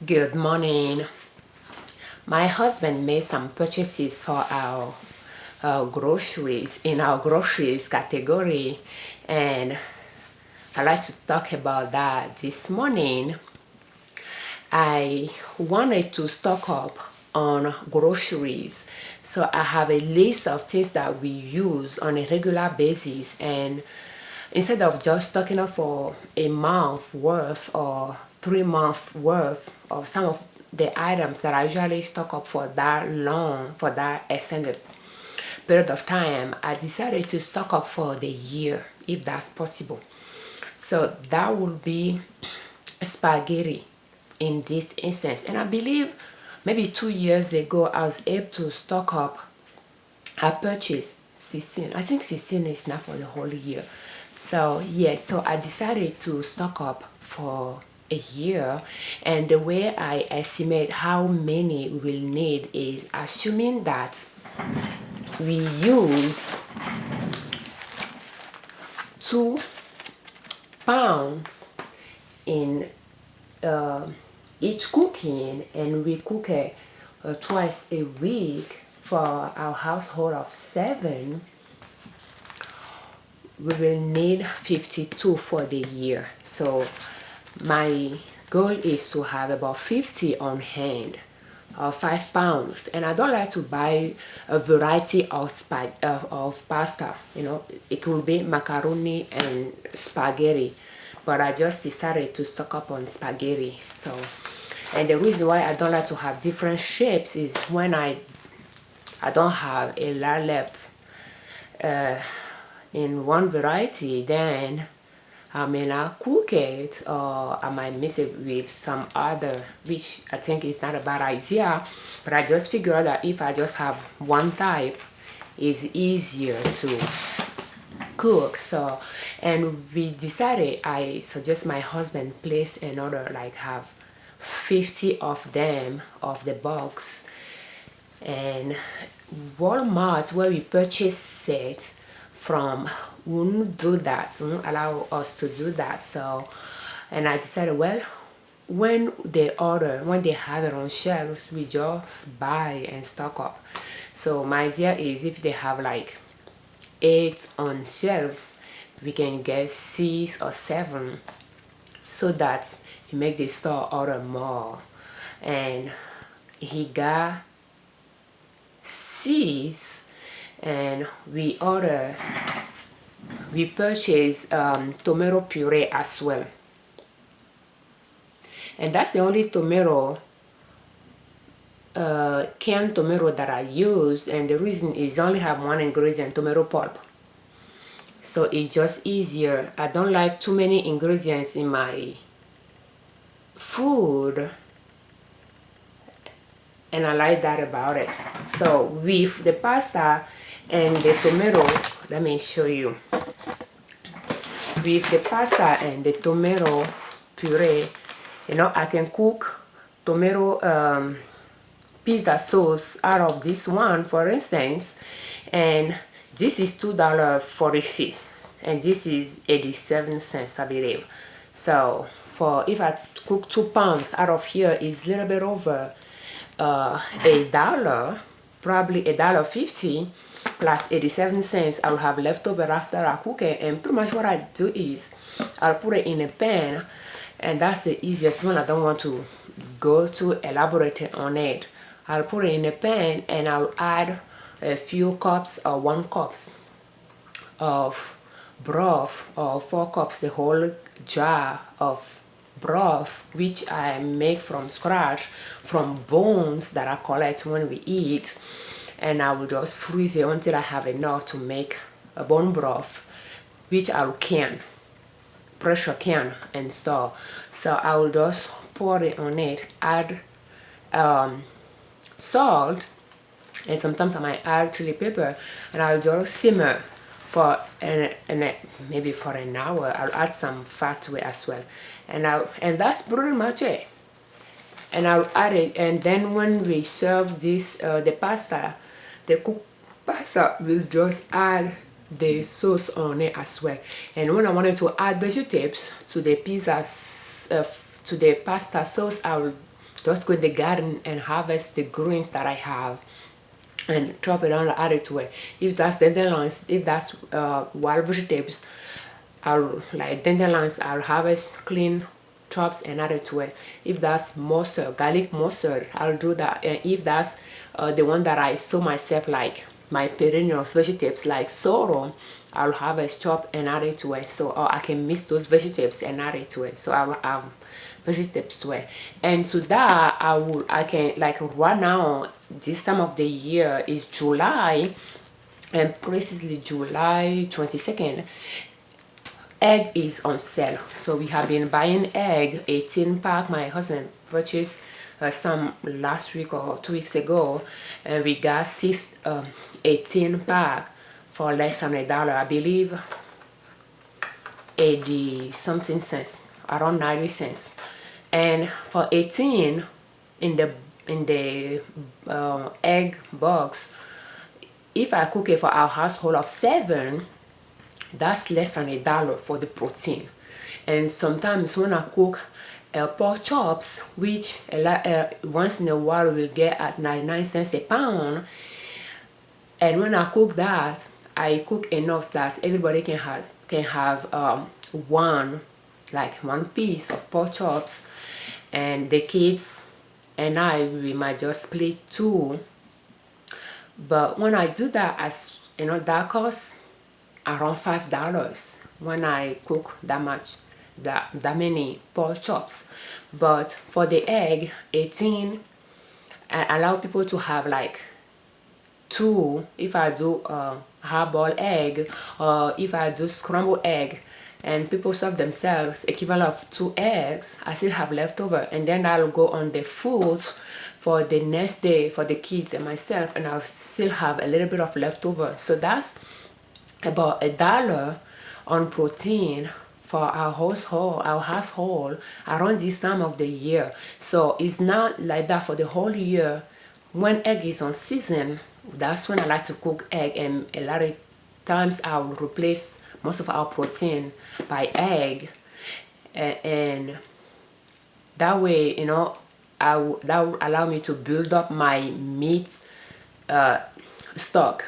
Good morning. My husband made some purchases for our groceries in our groceries category, and I'd like to talk about that this morning. I wanted to stock up on groceries, so I have a list of things that we use on a regular basis, and instead of just stocking up for a month worth or 3 month worth of some of the items that I usually stock up for that long, for that extended period of time, I decided to stock up for the year if that's possible. So that would be spaghetti in this instance. And I believe maybe 2 years ago I was able to stock up. I purchased 16. I think 16 is not for the whole year. So yeah, so I decided to stock up for a year, and the way I estimate how many we will need is assuming that we use 2 pounds in each cooking, and we cook it twice a week for our household of 7. We will need 52 for the year. So my goal is to have about 50 on hand, or 5 pounds. And I don't like to buy a variety of pasta. It will be macaroni and spaghetti, but I just decided to stock up on spaghetti. So, and the reason why I don't like to have different shapes is when I don't have a lot left in one variety, then I may not cook it, or I might mix it with some other, which I think is not a bad idea. But I just figure out that if I just have one type, it's easier to cook. So, and we decided, I suggest my husband place an order, like have 50 of them of the box. And Walmart, where we purchase it from, won't do that, won't allow us to do that. So, and I decided, well, when they have it on shelves, we just buy and stock up. So my idea is, if they have like 8 on shelves, we can get 6 or 7, so that you make the store order more. And he got 6, and we purchased tomato puree as well. And that's the only tomato, canned tomato that I use, and the reason is I only have one ingredient, tomato pulp. So it's just easier. I don't like too many ingredients in my food, and I like that about it. So with the pasta and the tomato, let me show you. With the pasta and the tomato puree, I can cook tomato pizza sauce out of this one, for instance, and this is $2.46, and this is 87 cents, I believe. So if I cook 2 pounds out of here, is a little bit over $1, probably $1.50 plus 87 cents. I'll have leftover after I cook it. And pretty much what I do is I'll put it in a pan, and that's the easiest one. I don't want to go too elaborate on it. I'll put it in a pan, and I'll add a few cups or 1 cup of broth, or 4 cups, the whole jar of broth, which I make from scratch from bones that I collect when we eat. And I will just freeze it until I have enough to make a bone broth, which I'll pressure can and store. So I will just pour it on it, add salt, and sometimes I might add chili pepper, and I'll just simmer for maybe for an hour. I'll add some fat to it as well, and that's pretty much it. And I'll add it, and then when we serve this the pasta, the cooked pasta, we'll just add the sauce on it as well. And when I wanted to add vegetables to the pizza to the pasta sauce, I'll just go in the garden and harvest the greens that I have and chop it down and add it to it. If that's dandelions, if that's wild vegetables, I'll like dandelions, I'll harvest, clean, chops and add it to it. If that's mustard, garlic mustard, I'll do that. And if that's the one that I sow myself, like my perennials vegetables like sorrel, I'll harvest, chop and add it to it. So I can mix those vegetables and add it to it. So I'll have vegetables to it. And to that I can, like right now, this time of the year is July, and precisely July 22nd, egg is on sale. So we have been buying egg, 18 pack. My husband purchased some last week or 2 weeks ago, and we got 18 pack for less than $1. I believe 80 something cents, around 90 cents. And for 18 in the egg box, if I cook it for our household of 7, that's less than $1 for the protein. And sometimes when I cook pork chops, which once in a while we'll get at 99 cents a pound, and when I cook that, I cook enough that everybody can have one piece of pork chops, and the kids and we might just split 2. But when I do that, as you know, that costs around $5 when I cook that many pork chops. But for the egg, 18, I allow people to have like 2 if I do hard-boiled egg, or if I do scrambled egg and people serve themselves equivalent of 2 eggs, I still have leftover, and then I'll go on the food for the next day for the kids and myself, and I'll still have a little bit of leftover. So that's about $1 on protein for our household around this time of the year. So it's not like that for the whole year. When egg is on season, that's when I like to cook egg, and a lot of times I will replace most of our protein by egg, and that way, you know, that will allow me to build up my meat stock,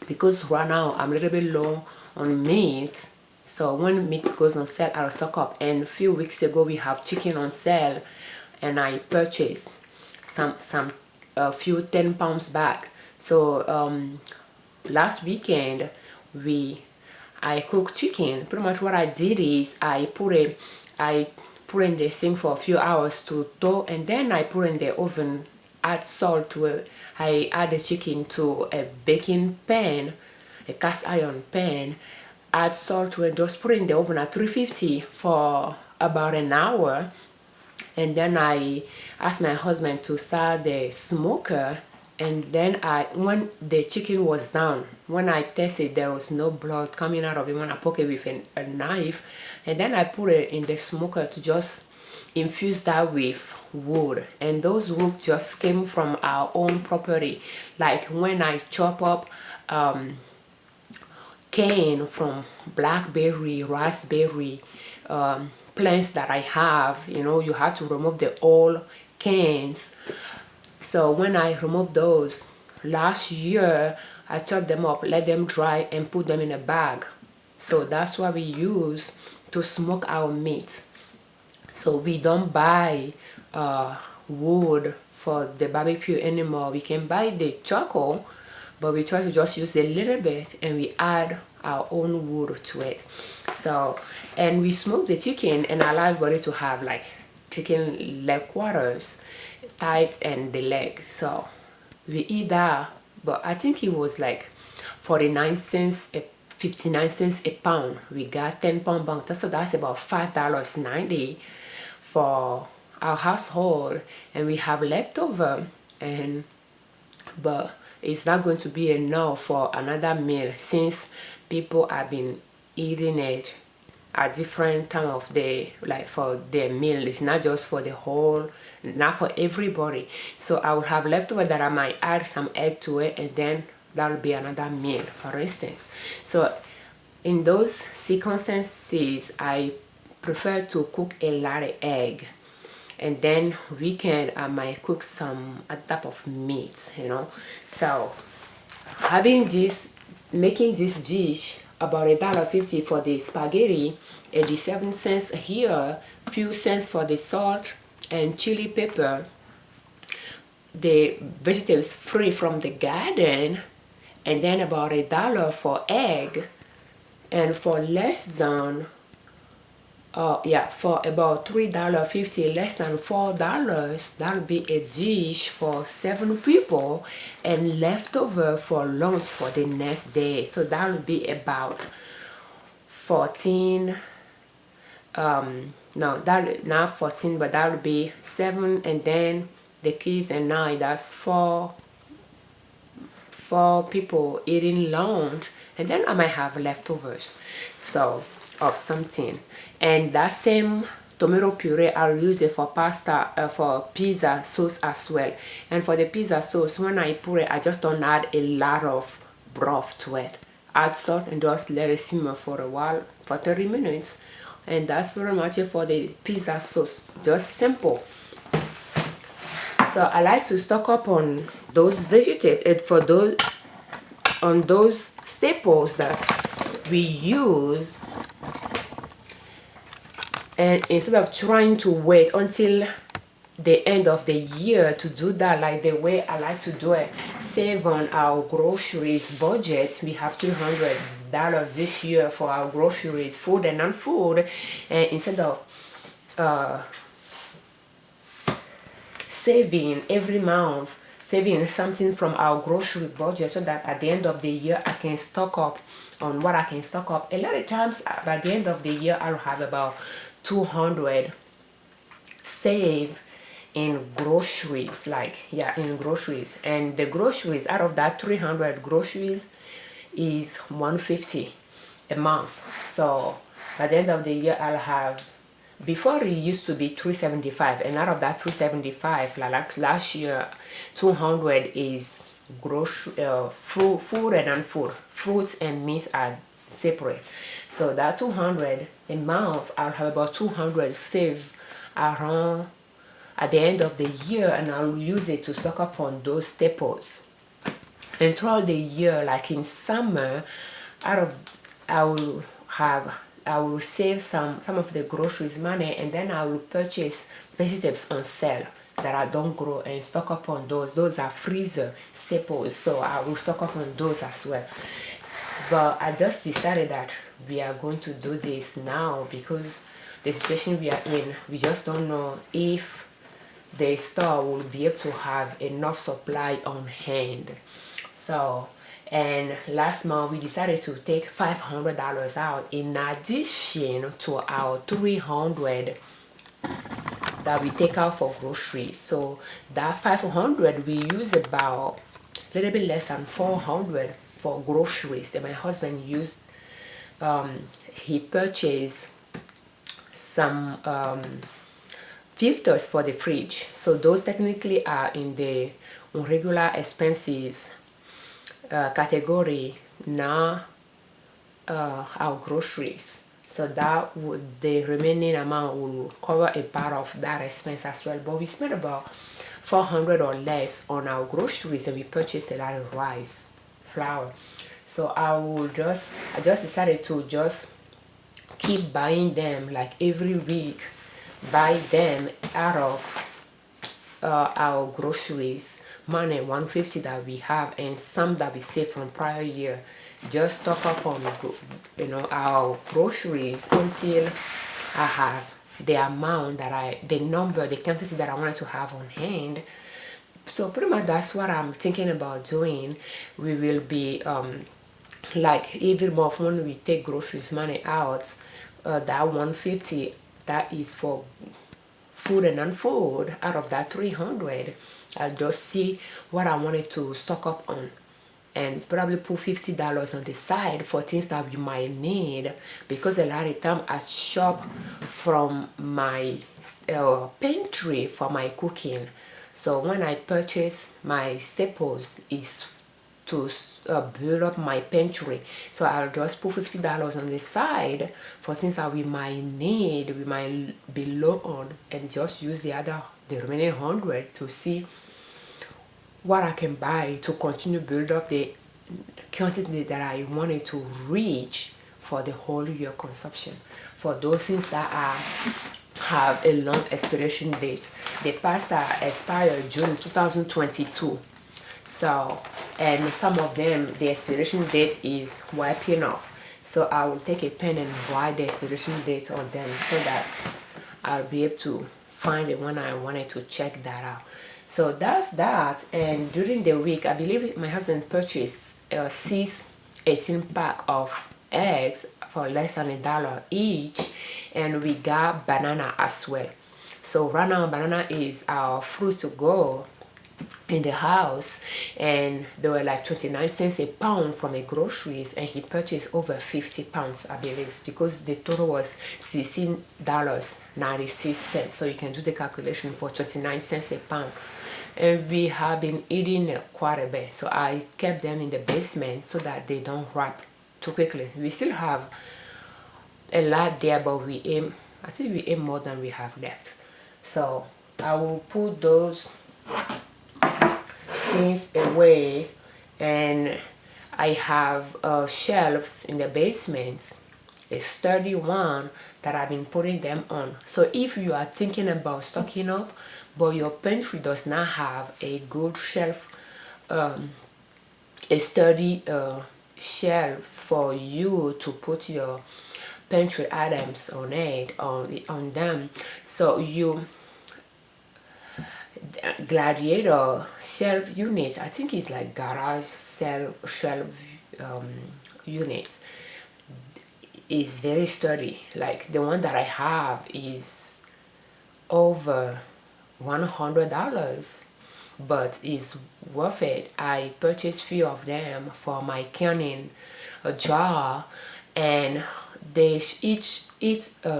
because right now I'm a little bit low on meat. So when meat goes on sale, I'll stock up. And a few weeks ago we have chicken on sale, and I purchased a few 10 pounds back. So last weekend I cooked chicken. Pretty much what I did is I put in the sink for a few hours to thaw, and then I put in the oven, add salt to it. I add the chicken to a baking pan, a cast iron pan, add salt to it, just put it in the oven at 350 for about an hour. And then I asked my husband to start the smoker, and then when the chicken was down, when I tested, there was no blood coming out of it when I poke it with a knife. And then I put it in the smoker to just infuse that with wood, and those wood just came from our own property. Like when I chop up cane from blackberry, raspberry plants that I have, you know, you have to remove the old canes. So when I removed those last year, I chopped them up, let them dry, and put them in a bag. So that's what we use to smoke our meat. So we don't buy wood for the barbecue anymore. We can buy the charcoal, but we try to just use a little bit, and we add our own wood to it. So, and we smoke the chicken and allow everybody to have like chicken leg quarters, thighs and the leg. So we eat that, but I think it was like 49 cents, 59 cents a pound. We got 10 pound bunk, so that's about $5.90 for our household, and we have leftover. But it's not going to be enough for another meal, since people have been eating it at different time of day, like for their meal. It's not just for the whole, not for everybody. So I will have leftover that I might add some egg to it, and then that'll be another meal, for instance. So in those circumstances, I prefer to cook a lot of egg. and then weekend I might cook some other type of meat, you know. So making this dish about $1.50 for the spaghetti, 87 cents here, few cents for the salt and chili pepper, the vegetables free from the garden, and then about $1 for egg, and for less than for about $3.50, less than $4, that'll be a dish for 7 people, and leftover for lunch for the next day. So that'll be about 14. No, that not 14, but that'll be 7, and then the kids and 9. That's four people eating lunch, and then I might have leftovers, so of something. And that same tomato puree, I'll use it for pasta, for pizza sauce as well. And for the pizza sauce, when I put it, I just don't add a lot of broth to it. Add salt and just let it simmer for a while, for 30 minutes. And that's pretty much it for the pizza sauce. Just simple. So I like to stock up on those vegetables, on those staples that we use, and instead of trying to wait until the end of the year to do that, like the way I like to do it, save on our groceries budget. We have $200 this year for our groceries, food and non-food, and instead of saving every month, saving something from our grocery budget, so that at the end of the year I can stock up on what I can stock up. A lot of times by the end of the year I'll have about 200 save in groceries, in groceries. And the groceries, out of that 300 groceries, is $150 a month. So by the end of the year I'll have, before it used to be $375, and out of that $375, like last year, 200 is grocery, food and non-food. Fruits and meat are separate. So that 200 a month, I'll have about 200 saved around at the end of the year, and I'll use it to stock up on those staples. And throughout the year, like in summer, I will save some of the groceries money, and then I will purchase vegetables on sale that I don't grow and stock up on those. Those are freezer staples, so I will stock up on those as well. But I just decided that we are going to do this now because the situation we are in, we just don't know if the store will be able to have enough supply on hand. So, and last month we decided to take $500 out in addition to our $300 that we take out for groceries. So that $500, we use about a little bit less than $400 for groceries. And my husband used, he purchased some filters for the fridge. So those technically are in the regular expenses category, not our groceries. So that would, the remaining amount will cover a part of that expense as well. But we spent about $400 or less on our groceries, and we purchased a lot of rice, flour. So I just decided to just keep buying them, like every week, buy them out of our groceries money, $150 that we have, and some that we saved from prior year. Just stock up on, our groceries until I have the amount that the quantity that I wanted to have on hand. So pretty much that's what I'm thinking about doing. We will be like every month when we take groceries money out, that $150, that is for food and non-food. Out of that $300, I'll just see what I wanted to stock up on, and probably put $50 on the side for things that we might need, because a lot of time I shop from my pantry for my cooking. So when I purchase my staples, is to build up my pantry. So I'll just put $50 on the side for things that we might need, we might be low on, and just use the remaining 100 to see what I can buy to continue build up the quantity that I wanted to reach for the whole year consumption. For those things that have a long expiration date. The pasta expired June 2022. So, and some of them, the expiration date is wiping off. So I will take a pen and write the expiration date on them so that I'll be able to find the one I wanted to check that out. So that's that. And during the week, I believe my husband purchased 6 18-pack of eggs for less than $1 each, and we got banana as well. So right now, banana is our fruit to go in the house, and they were like 29 cents a pound from a groceries, and he purchased over 50 pounds, I believe, because the total was $16.96. So you can do the calculation for 29 cents a pound. And we have been eating quite a bit, so I kept them in the basement so that they don't rot too quickly. We still have a lot there, but I think we ate more than we have left. So I will put those things away, and I have shelves in the basement, a sturdy one that I've been putting them on. So if you are thinking about stocking up but your pantry does not have a good shelf, a sturdy shelves for you to put your pantry items on them, so you Gladiator shelf unit, I think it's like garage shelf unit, is very sturdy. Like the one that I have is over $100, but it's worth it. I purchased few of them for my canning jar, and they each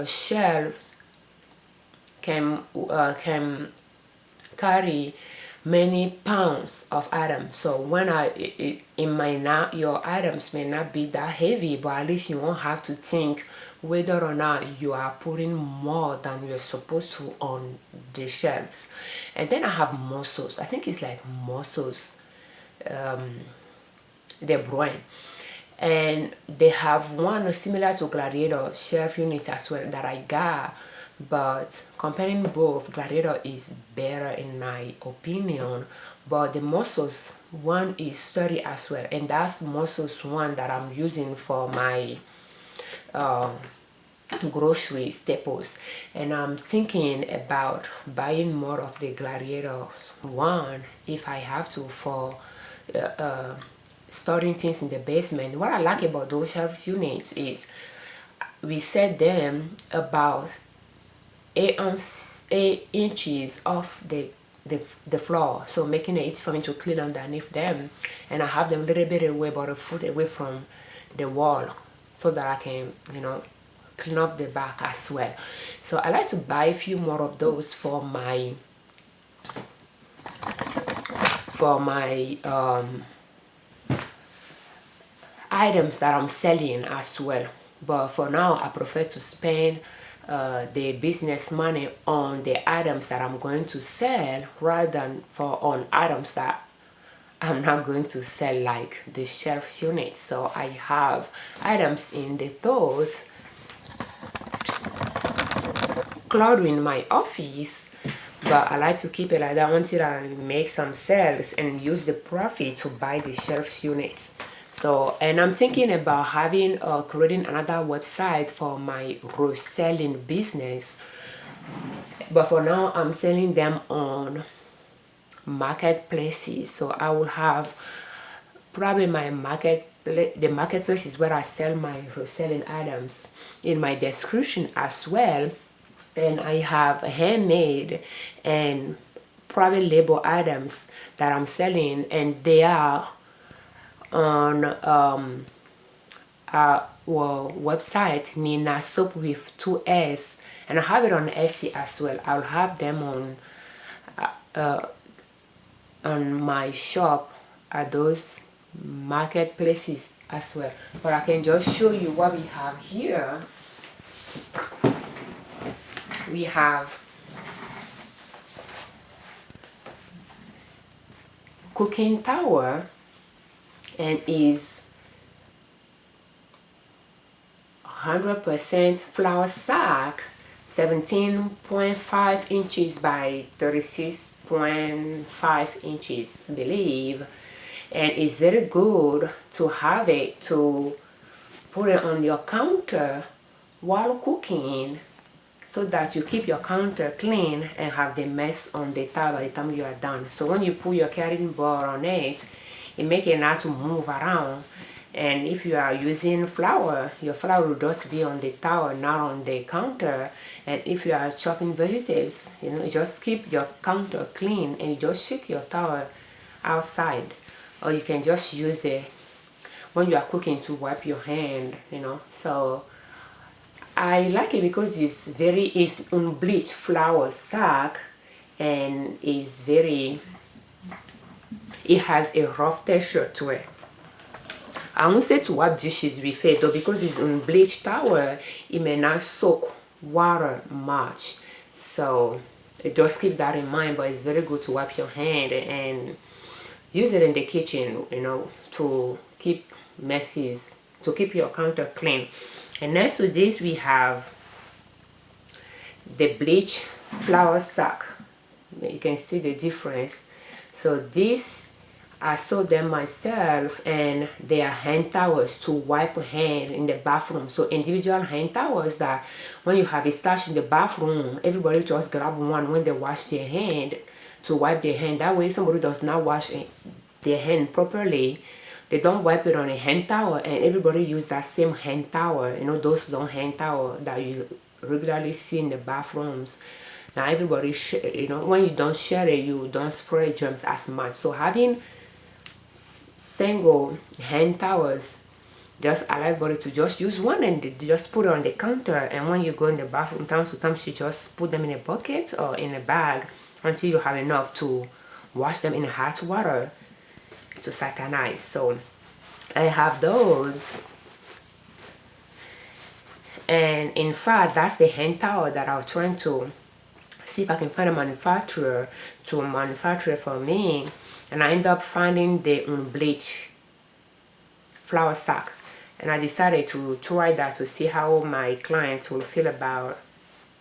shelves can carry many pounds of items. So when your items may not be that heavy, but at least you won't have to think whether or not you are putting more than you're supposed to on the shelves. And then I have mussels. I think it's like mussels, the brand, and they have one similar to Gladiator shelf unit as well that I got. But comparing both, Gladiator is better in my opinion, but the mussels one is sturdy as well, and that's mussels one that I'm using for my grocery staples. And I'm thinking about buying more of the Gladiator one if I have to, for storing things in the basement. What I like about those shelf units is we set them about 8 inches off the floor, so making it easy for me to clean underneath them. And I have them a little bit away, about a foot away from the wall, so that I can, clean up the back as well. So I like to buy a few more of those for my items that I'm selling as well. But for now, I prefer to spend the business money on the items that I'm going to sell, rather than on items that I'm not going to sell, like the shelf unit. So I have items in the totes cluttering my office, but I like to keep it like that until I make some sales and use the profit to buy the shelf units. So, and I'm thinking about having creating another website for my reselling business, but for now I'm selling them on marketplaces. So I will have probably the marketplace is where I sell my reselling items, in my description as well. And I have handmade and private label items that I'm selling, and they are on our website, Nina Soap with 2 S, and I have it on Etsy as well. I'll have them on my shop at those marketplaces as well. But I can just show you what we have here. We have cooking tower, and is 100% flour sack, 17.5 inches by 36.5 inches, I believe. And it's very good to have it to put it on your counter while cooking, so that you keep your counter clean and have the mess on the towel by the time you are done. So when you put your cutting board on it, it makes it not to move around. And if you are using flour, your flour will just be on the towel, not on the counter. And if you are chopping vegetables, you just keep your counter clean and you just shake your towel outside. Or you can just use it when you are cooking to wipe your hand, So I like it because it's unbleached flour sack, and it has a rough texture to it. I won't say to wipe dishes with it though, because it's unbleached towel, it may not soak water much. So just keep that in mind, but it's very good to wipe your hand and use it in the kitchen, to keep messes, to keep your counter clean. And next to this we have the bleach flour sack. You can see the difference. So this, I saw them myself, and they are hand towels to wipe hand in the bathroom. So individual hand towels that when you have a stash in the bathroom, everybody just grab one when they wash their hand to wipe their hand. That way somebody does not wash their hand properly, they don't wipe it on a hand towel, and everybody use that same hand towel, those long hand towel that you regularly see in the bathrooms. Now everybody when you don't share it, you don't spray germs as much. So having single hand towels just allow everybody to just use one, and they just put it on the counter, and when you go in the bathroom, sometimes you just put them in a bucket or in a bag until you have enough to wash them in hot water to satanize. So I have those, and in fact that's the hand towel that I was trying to see if I can find a manufacturer to manufacture for me, and I ended up finding the unbleached flour sack, and I decided to try that to see how my clients will feel about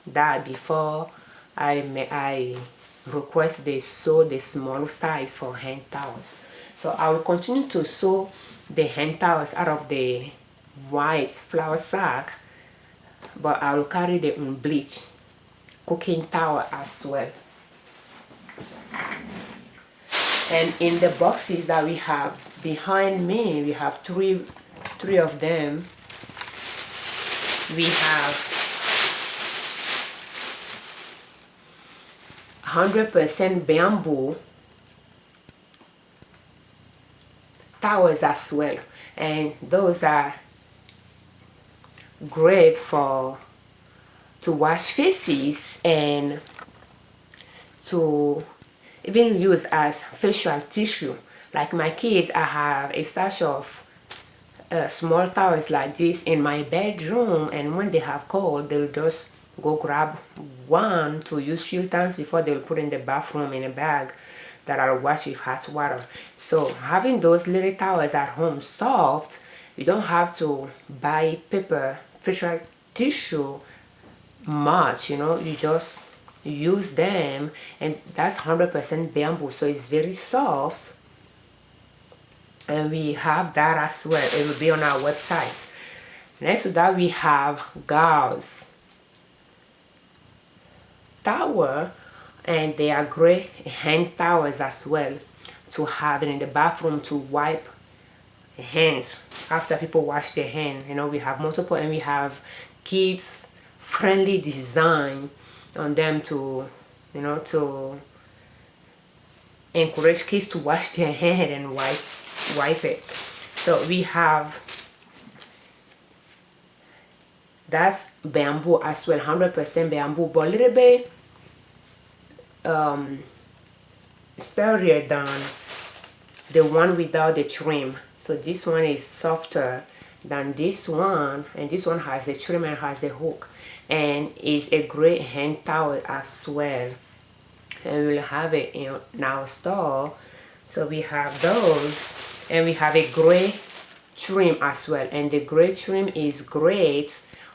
that before I request they sew the small size for hand towels. So I will continue to sew the hand towels out of the white flour sack, but I will carry the unbleached cooking towel as well. And in the boxes that we have behind me, we have three of them. We have 100% bamboo towels as well, and those are great to wash faces and to even use as facial tissue. Like my kids, I have a stash of small towels like this in my bedroom, and when they have cold, they'll just go grab one to use few times before they'll put in the bathroom in a bag that I'll wash with hot water. So having those little towels at home soft, you don't have to buy paper facial tissue much, you just use them, and that's 100% bamboo, so it's very soft. And we have that as well. It will be on our website. Next to that, we have gauze towel, and they are great hand towels as well to have it in the bathroom to wipe hands after people wash their hands. We have multiple, and we have kids friendly design on them to to encourage kids to wash their hand and wipe it. So we have that's bamboo as well, 100% bamboo, but a little bit sturdier than the one without the trim. So this one is softer than this one, and this one has a trim and has a hook, and is a great hand towel as well. And we'll have it in our store. So we have those, and we have a gray trim as well, and the gray trim is great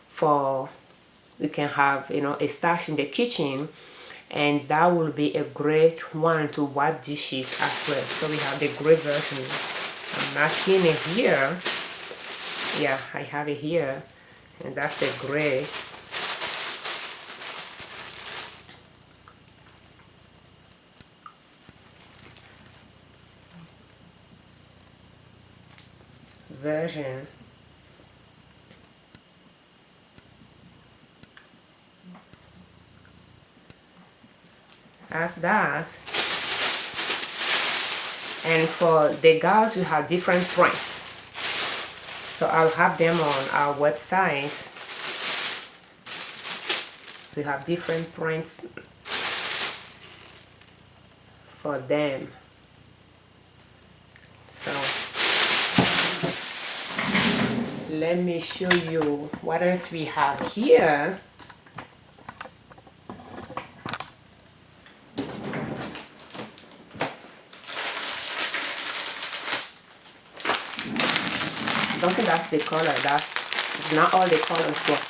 for, you can have, you know, a stash in the kitchen, and that will be a great one to wipe dishes as well. So we have the gray version. I'm not seeing it here. Yeah, I have it here, and that's the gray. Version. As that. And for the gals, we have different prints. So I'll have them on our website. We have different prints for them. So let me show you what else we have here. I don't think that's the color. That's not all the colors, but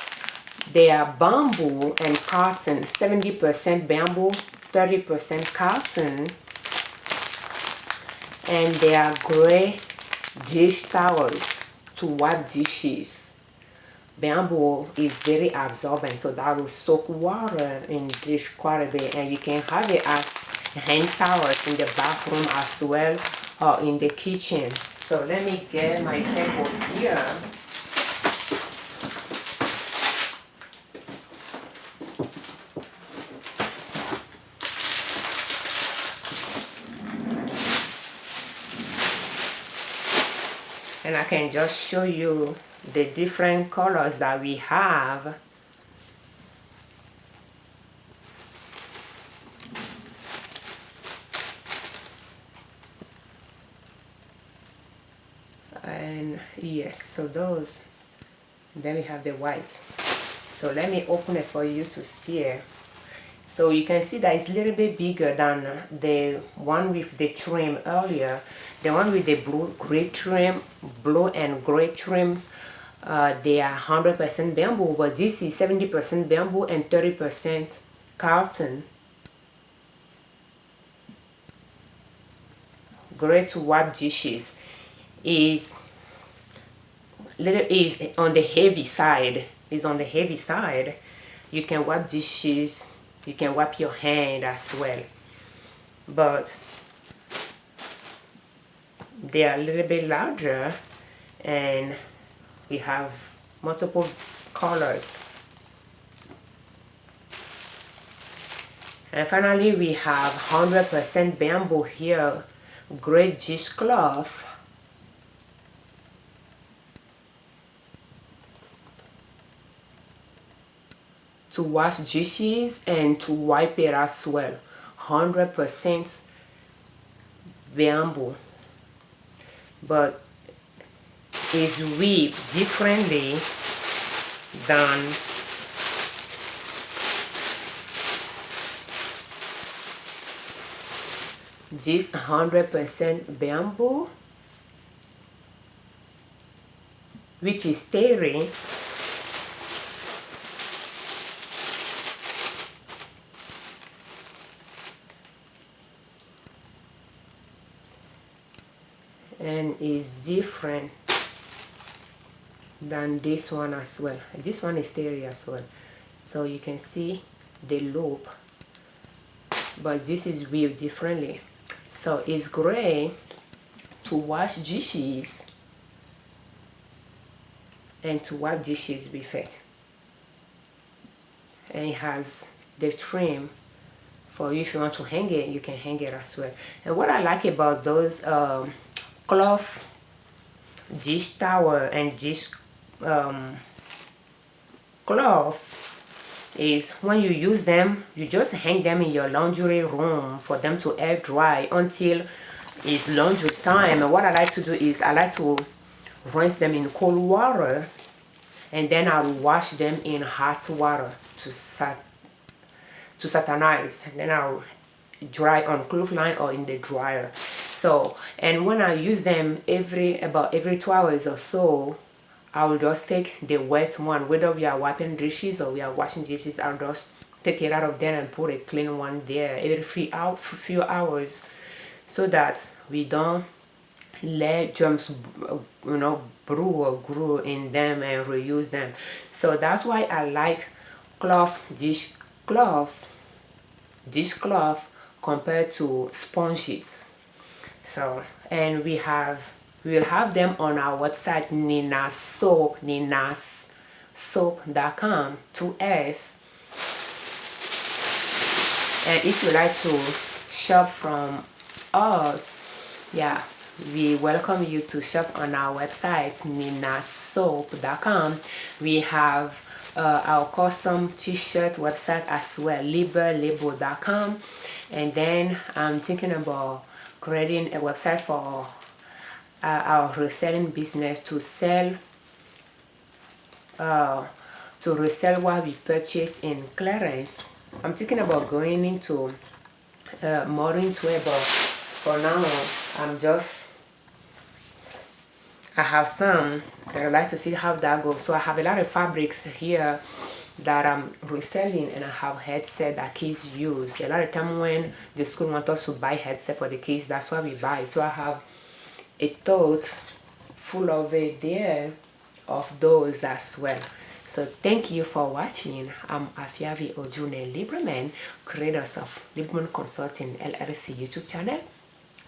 they are bamboo and cotton. 70% bamboo, 30% cotton, and they are gray dish towels to wipe dishes. Bamboo is very absorbent, so that will soak water in dish quite a bit, and you can have it as hand towels in the bathroom as well, or in the kitchen. So let me get my samples here. And I can just show you the different colors that we have. And yes, so those. Then we have the white. So let me open it for you to see it. So you can see that it's a little bit bigger than the one with the trim earlier. The one with the blue and gray trims, they are 100% bamboo, but this is 70% bamboo and 30% cotton. Great to wipe dishes. Is on the heavy side. Is on the heavy side. You can wipe dishes. You can wipe your hand as well, but they are a little bit larger, and we have multiple colors. And finally, we have 100% bamboo here, great dishcloth. To wash dishes and to wipe it as well. 100% bamboo, but it's weaved differently than this 100% bamboo, which is terry. And is different than this one as well. This one is terry as well, so you can see the loop, but this is weaved differently. So it's great to wash dishes and to wipe dishes with it, and it has the trim for you. If you want to hang it, you can hang it as well. And what I like about those cloth dish towel and dish cloth is when you use them, you just hang them in your laundry room for them to air dry until is laundry time. And what I like to do is I like to rinse them in cold water, and then I'll wash them in hot water to satanize, and then I'll dry on clothesline or in the dryer. So, and when I use them about every 2 hours or so, I'll just take the wet one, whether we are wiping dishes or we are washing dishes. I'll just take it out of there and put a clean one there every few hours, so that we don't let germs brew or grow in them and reuse them. So that's why I like dishcloth compared to sponges. So, and we'll have them on our website, ninassoap.com, 2S. And if you like to shop from us, yeah, we welcome you to shop on our website, ninassoap.com. We have our custom t-shirt website as well, liberlabel.com. And then I'm thinking about creating a website for our reselling business to resell what we purchase in clearance. I'm thinking about going into more into it, but for now I have some that I'd like to see how that goes. So I have a lot of fabrics here that I'm reselling, and I have headset that kids use. A lot of time when the school want us to buy headset for the kids, that's what we buy. So I have a tote full of it there of those as well. So thank you for watching. I'm Afiavi Ojune Liberman, creators of Liberman Consulting L.L.C YouTube channel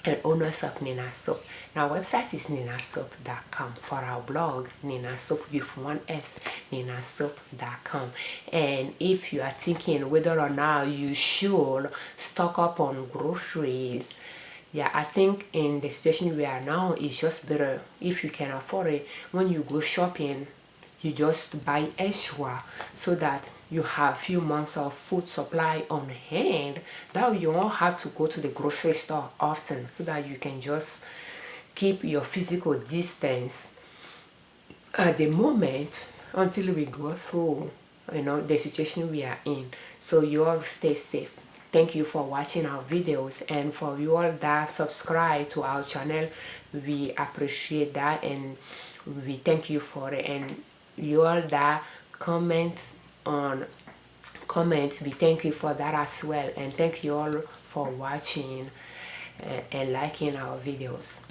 and owners of Nina Soap. Our website is ninassoap.com. For our blog, Nina Soap with 1S, ninassoap.com. And if you are thinking whether or not you should stock up on groceries, yeah, I think in the situation we are now, it's just better if you can afford it. When you go shopping, you just buy extra so that you have few months of food supply on hand. That way you won't have to go to the grocery store often, so that you can just keep your physical distance at the moment until we go through the situation we are in. So you all stay safe. Thank you for watching our videos, and for you all that subscribe to our channel, we appreciate that and we thank you for it. And you all that comments, we thank you for that as well. And thank you all for watching and liking our videos.